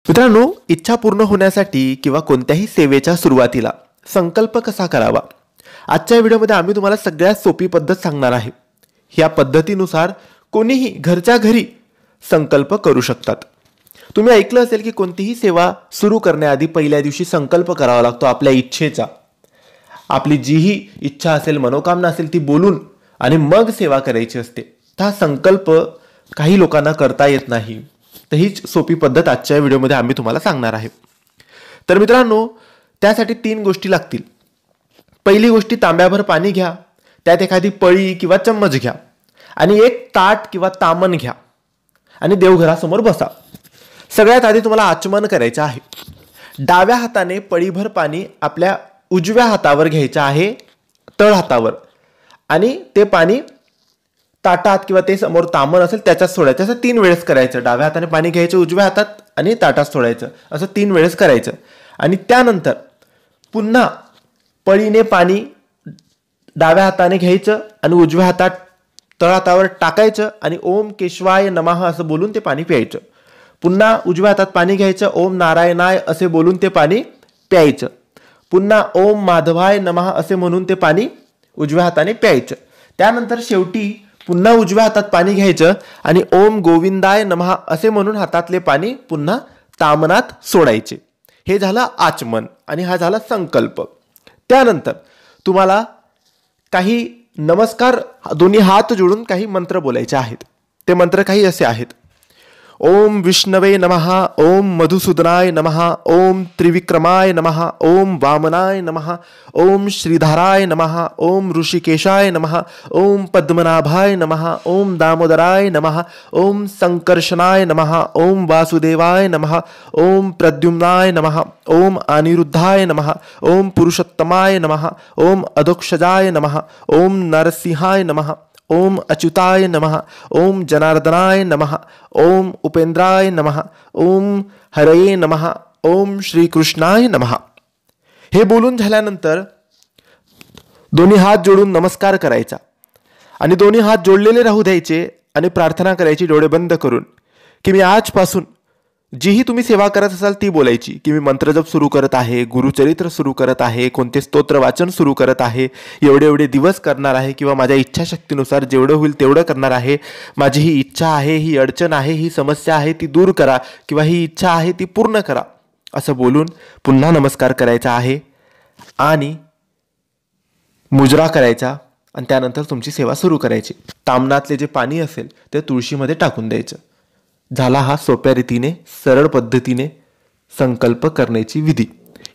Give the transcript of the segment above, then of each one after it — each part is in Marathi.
मित्रांनो, इच्छा पूर्ण होण्यासाठी किंवा कोणत्याही सेवेच्या सुरुवातीला संकल्प कसा करावा, आजच्या व्हिडिओमध्ये आम्ही तुम्हाला सगळ्यात सोपी पद्धत सांगणार आहे. ह्या पद्धतीनुसार कोणीही घरच्या घरी संकल्प करू शकतात. तुम्ही ऐकलं असेल की कोणतीही सेवा सुरू करण्याआधी पहिल्या दिवशी संकल्प करावा लागतो आपल्या इच्छेचा. आपली जीही इच्छा असेल, मनोकामना असेल ती बोलून आणि मग सेवा करायची असते. हा संकल्प काही लोकांना करता येत नाही. तर हीच सोपी पद्धत आजच्या व्हिडिओमध्ये आम्ही तुम्हाला सांगणार आहे. तर मित्रांनो, त्यासाठी 3 गोष्टी लागतील. पहिली गोष्ट, तांब्याभर पाणी घ्या, त्यात एखादी पळी किंवा चम्मच घ्या आणि एक ताट किंवा तामण घ्या आणि देवघरासमोर बसा. सगळ्यात आधी तुम्हाला आचमन करायचं आहे. डाव्या हाताने पळीभर पाणी आपल्या उजव्या हातावर घ्यायचं आहे, तळ हातावर, आणि ते पाणी ताटात किंवा ते समोर तामण असेल त्याच्यात सोडायचं. असं 3 वेळेस करायचं. डाव्या हाताने पाणी घ्यायचं उजव्या हातात आणि ताटात सोडायचं. असं 3 वेळेस करायचं. आणि त्यानंतर पुन्हा पळीने पाणी डाव्या हाताने घ्यायचं आणि उजव्या हातात तळहातावर टाकायचं आणि ओम केशवाय नमः असं बोलून ते पाणी प्यायचं. पुन्हा उजव्या हातात पाणी घ्यायचं, ओम नारायणाय असे बोलून ते पाणी प्यायचं. पुन्हा ओम माधवाय नमः असे म्हणून ते पाणी उजव्या हाताने प्यायचं. त्यानंतर शेवटी पुन्हा उजव्या हातात पाणी घ्यायचं आणि ओम गोविंदाय नमः असे म्हणून हातातले पाणी पुन्हा तामणात सोडायचे. हे झालं आचमन आणि हा झाला संकल्प. त्यानंतर तुम्हाला काही नमस्कार, दोन्ही हात जोडून काही मंत्र बोलायचे आहेत. ते मंत्र काही असे आहेत. ओम विष्णवे नमः, ओम मधुसूदनाय नमः, ओम त्रिविक्रमाय नमः, ओम वामनाय नमः, ओम श्रीधराय नमः, ओम ऋषिकेशाय नमः, ओम पद्मनाभाय नमः, ओम दामोदराय नमः, ओम संकर्षणाय नमः, ओम वासुदेवाय नमः, ओम प्रद्युम्नाय नमः, ओम अनिरुद्धाय नमः, ओम पुरुषोत्तमाय नमः, ओम अधोक्षजाय नमः, ओम नरसिंहाय नमः, ओम अच्युताय नमः, ओम जनार्दनाय नमः, ओम उपेंद्राय नमः, ओम हरये नमः, ओम श्रीकृष्णाय नमः. हे बोलून झाल्यानंतर दोन्ही हात जोडून नमस्कार करायचा आणि दोन्ही हात जोडलेले राहू द्यायचे आणि प्रार्थना करायची डोळे बंद करून की मी आजपासून जीही तुम्ही सेवा करत असाल ती बोलायची की मी मंत्रजप सुरू करत आहे, गुरुचरित्र सुरू करत आहे, कोणते स्तोत्र वाचन सुरू करत आहे, एवढे एवढे दिवस करणार आहे किंवा माझ्या इच्छाशक्तीनुसार जेवढं होईल तेवढं करणार आहे. माझी ही इच्छा आहे, ही अडचण आहे, ही समस्या आहे ती दूर करा किंवा ही इच्छा आहे ती पूर्ण करा असं बोलून पुन्हा नमस्कार करायचा आहे आणि मुजरा करायचा आणि त्यानंतर तुमची सेवा सुरू करायची. तामणातले जे पाणी असेल ते तुळशीमध्ये टाकून द्यायचं. झाला हा सोप्या रीतीने, सरळ पद्धतीने संकल्प करण्याची विधी.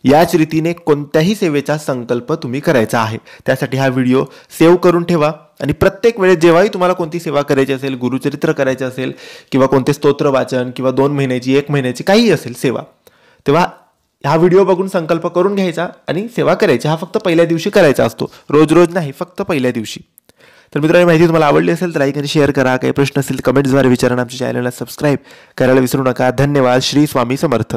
याच रीतीने कोणत्याही सेवेचा संकल्प तुम्ही करायचा आहे. त्यासाठी हा व्हिडिओ सेव्ह करून ठेवा आणि प्रत्येक वेळेस जेव्हाही तुम्हाला कोणती सेवा करायची असेल, गुरुचरित्र करायचे असेल किंवा कोणते स्तोत्र वाचन किंवा 2 महिन्याची 1 महिन्याची काही असेल सेवा, तेव्हा हा व्हिडिओ बघून संकल्प करून घ्यायचा आणि सेवा करायची. हा फक्त पहिल्या दिवशी करायचा असतो, रोज रोज नाही, फक्त पहिल्या दिवशी. तर मित्रांनो, माहिती तुम्हाला आवडली असेल तर लाईक आणि शेअर करा. काही प्रश्न असतील कमेंट्सद्वारे विचारा. आमच्या चॅनलला सबस्क्राईब करायला विसरू नका. धन्यवाद. श्री स्वामी समर्थ.